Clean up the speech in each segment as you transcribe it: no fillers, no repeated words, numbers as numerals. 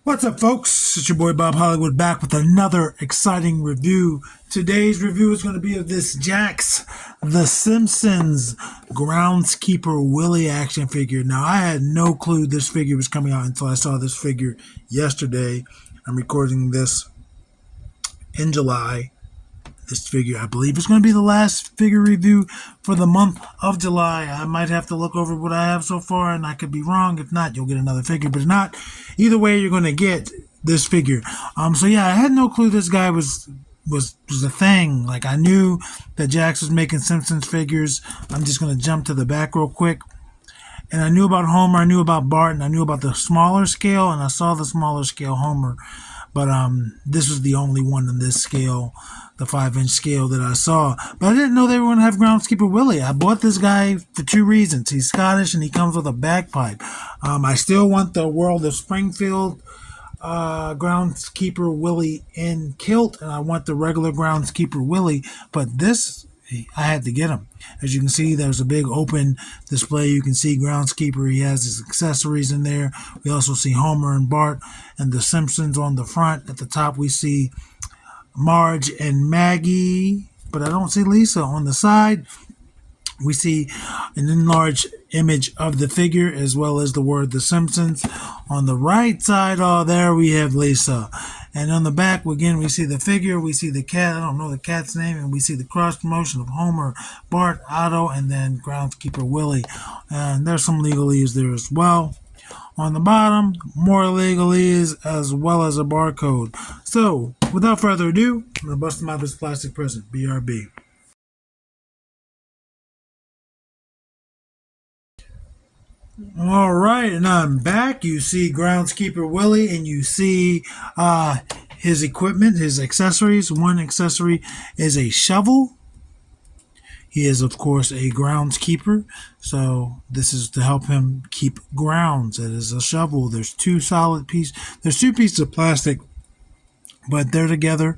What's up, folks? It's your boy Bob Hollywood back with another exciting review. Today's review is going to be of this JAKKS The Simpsons Groundskeeper Willie action figure. Now, I had no clue this figure was coming out until I saw this figure yesterday. I'm recording this in July. This figure, I believe, is going to be the last figure review for the month of July. I might have to look over what I have so far, and I could be wrong. If not, you'll get another figure. But if not, either way, you're going to get this figure. So yeah, I had no clue this guy was a thing. Like, I knew that JAKKS was making Simpsons figures. I'm just going to jump to the back real quick. And I knew about Homer, I knew about Bart, and I knew about the smaller scale, and I saw the smaller scale Homer. But this was the only one in this scale, the 5-inch scale that I saw. But I didn't know they were going to have Groundskeeper Willie. I bought this guy for two reasons. He's Scottish and he comes with a bagpipe. I still want the World of Springfield Groundskeeper Willie in kilt, and I want the regular Groundskeeper Willie. But this, I had to get him. As you can see, there's a big open display. You can see Groundskeeper. He has his accessories in there. We also see Homer and Bart and the Simpsons on the front. At the top, we see Marge and Maggie, but I don't see Lisa. On the side, we see an enlarged image of the figure as well as the word The Simpsons. On the right side, there we have Lisa. And on the back, again, we see the figure, we see the cat, I don't know the cat's name, and we see the cross promotion of Homer, Bart, Otto, and then Groundskeeper Willie. And there's some legalese there as well. On the bottom, more legalese as well as a barcode. So, without further ado, I'm going to bust him out of his plastic present. BRB. All right, and I'm back. You see Groundskeeper Willie, and you see his equipment, his accessories. One accessory is a shovel. He is, of course, a groundskeeper, so this is to help him keep grounds. It is a shovel. There's two pieces of plastic, but they're together.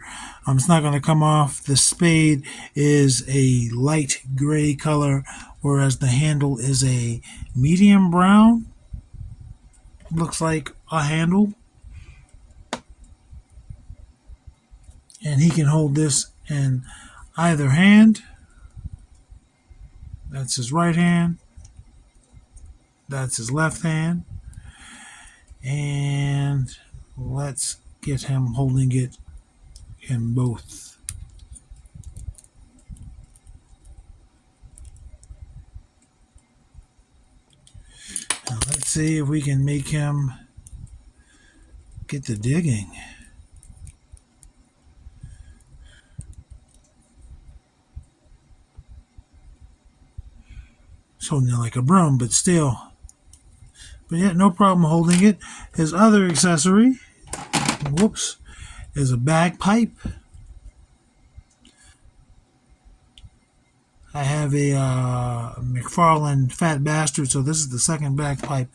It's not going to come off. The spade is a light gray color, whereas the handle is a medium brown. Looks like a handle. And he can hold this in either hand. That's his right hand. That's his left hand. And let's get him holding it in both. Now let's see if we can make him get to digging. It's holding it like a broom, but still. But yeah, no problem holding it. His other accessory, is a bagpipe. I have a McFarlane Fat Bastard, so this is the second bagpipe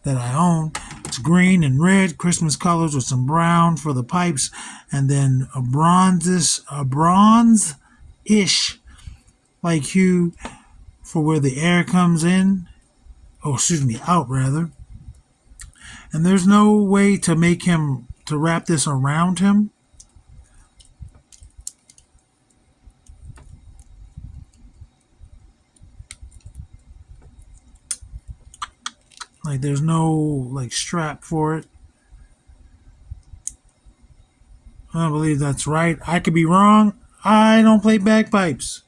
that I own. It's green and red, Christmas colors with some brown for the pipes, and then a bronze-ish like hue for where the air comes in. Out rather. And there's no way to make him, to wrap this around him. Like, there's no strap for it. I don't believe that's right. I could be wrong. I don't play bagpipes.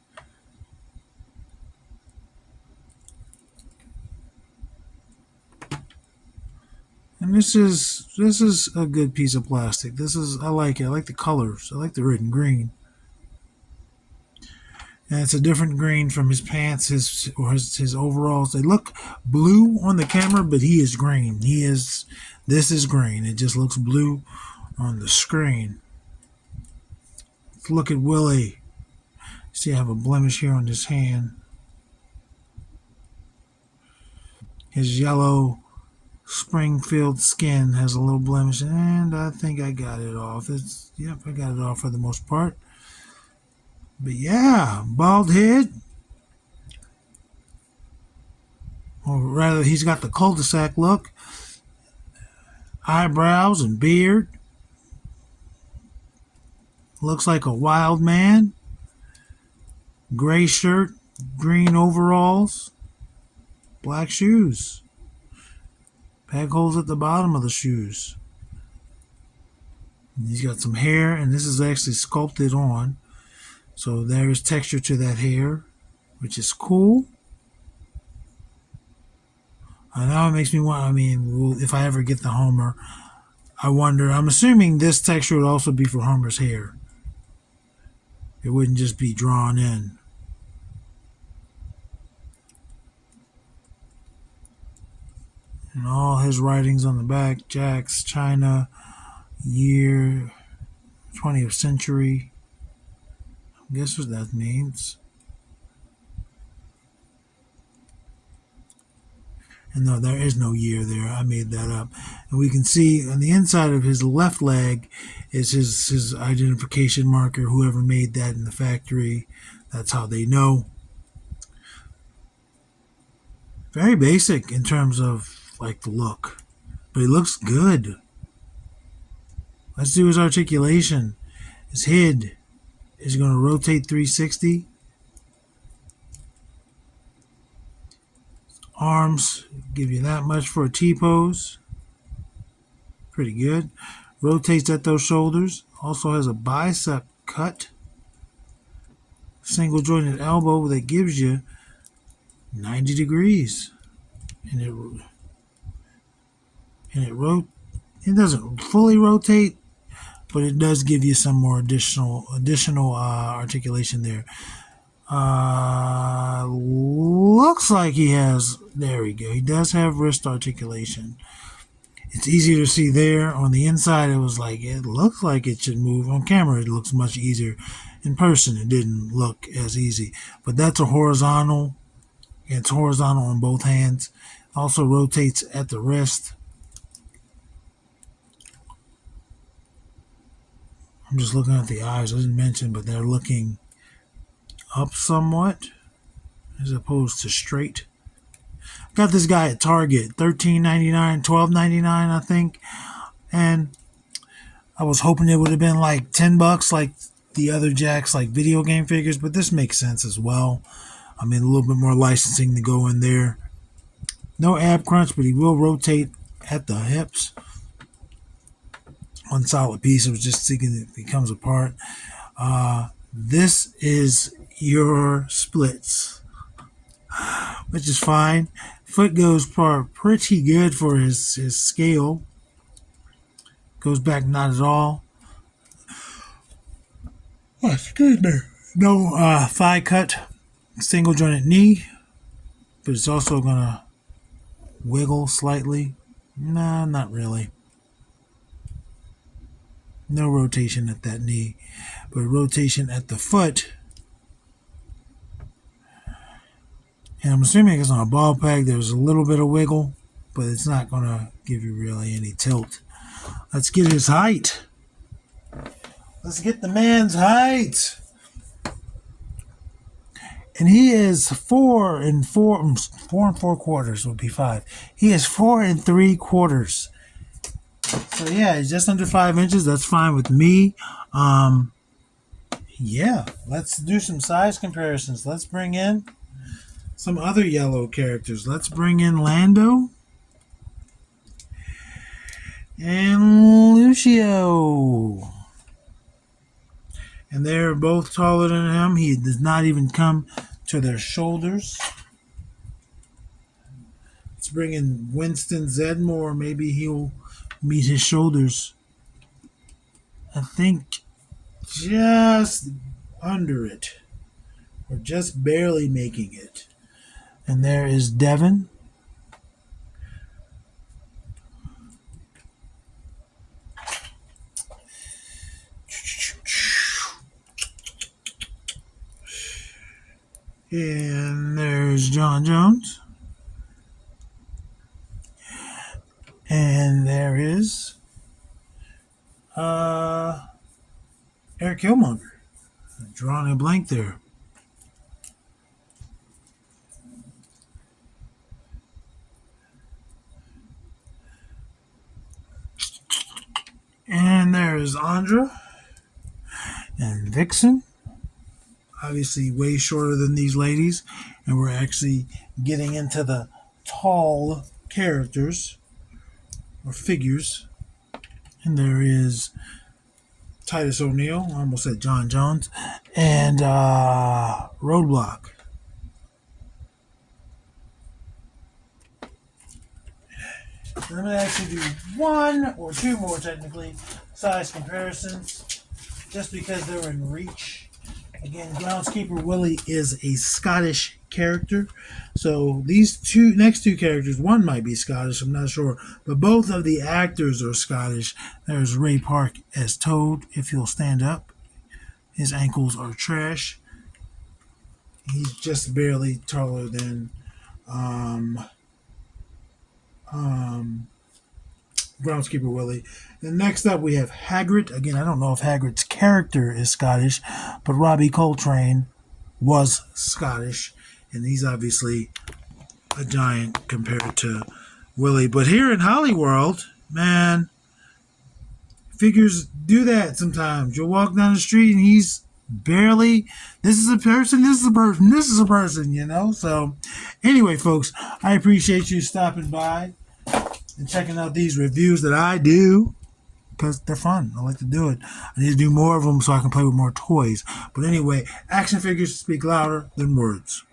And this is a good piece of plastic. I like it. I like the colors. I like the red and green. And it's a different green from his pants, his overalls. They look blue on the camera, but he is green. This is green. It just looks blue on the screen. Let's look at Willie. See, I have a blemish here on his hand. His yellow Springfield skin has a little blemish, and I think I got it off. I got it off for the most part. But yeah, bald head. Or rather, he's got the cul-de-sac look. eyebrows and beard. Looks like a wild man. Gray shirt, green overalls, black shoes. Peg holes at the bottom of the shoes. And he's got some hair, and this is actually sculpted on. So there is texture to that hair, which is cool. And now it makes me want, if I ever get the Homer, I wonder, I'm assuming this texture would also be for Homer's hair. It wouldn't just be drawn in. And all his writings on the back, JAKKS, China, year, 20th century. Guess what that means. And no, there is no year there. I made that up. And we can see on the inside of his left leg is his identification marker. Whoever made that in the factory, that's how they know. Very basic in terms of like the look, but he looks good. Let's do his articulation. His head is going to rotate 360. Arms give you that much for a T-pose. Pretty good. Rotates at those shoulders. Also has a bicep cut. Single jointed elbow that gives you 90 degrees. And it doesn't fully rotate, but it does give you some more additional articulation there. Looks like he has, there we go, he does have wrist articulation. It's easier to see there. On the inside, it looks like it should move. On camera, it looks much easier. In person, it didn't look as easy. But that's a horizontal. It's horizontal on both hands. Also rotates at the wrist. I'm just looking at the eyes. I didn't mention, but they're looking up somewhat as opposed to straight. Got this guy at Target, $13.99, $12.99, I think. And I was hoping it would have been like $10 like the other JAKKS, like video game figures, but this makes sense as well. A little bit more licensing to go in there. No ab crunch, but he will rotate at the hips. One solid piece. It was just thinking it comes apart. This is your splits, which is fine. Foot goes pretty good for his scale. Goes back not at all. Oh, excuse me. No thigh cut. Single jointed knee, but it's also gonna wiggle slightly. Nah, not really. No rotation at that knee, but rotation at the foot. And I'm assuming it's on a ball peg. There's a little bit of wiggle, but it's not going to give you really any tilt. Let's get his height. Let's get the man's height. And he is 4 4.75 would be 5. He is 4 3/4. So yeah, he's just under 5 inches. That's fine with me. Yeah, let's do some size comparisons. Let's bring in some other yellow characters. Let's bring in Lando and Lucio. And they're both taller than him. He does not even come to their shoulders. Let's bring in Winston Zedmore. Maybe he'll meet his shoulders. I think just under it. Or just barely making it. And there is Devin. And there's John Jones. And there is Eric Killmonger. Drawing a blank there. There's Andra and Vixen. Obviously way shorter than these ladies. And we're actually getting into the tall characters or figures. And there is Titus O'Neil, I almost said John Jones, and Roadblock. I'm going to actually do one or two more, technically, size comparisons, just because they're in reach. Again, Groundskeeper Willie is a Scottish character. So these next two characters, one might be Scottish, I'm not sure, but both of the actors are Scottish. There's Ray Park as Toad, if he'll stand up. His ankles are trash. He's just barely taller than Groundskeeper Willie. And next up we have Hagrid. Again, I don't know if Hagrid's character is Scottish, but Robbie Coltrane was Scottish, and he's obviously a giant compared to Willie. But here in Hollyworld, man, figures do that sometimes. You'll walk down the street and he's barely, this is a person, this is a person, this is a person, you know? So anyway, folks, I appreciate you stopping by and checking out these reviews that I do, because they're fun. I like to do it. I need to do more of them so I can play with more toys. But anyway, action figures speak louder than words.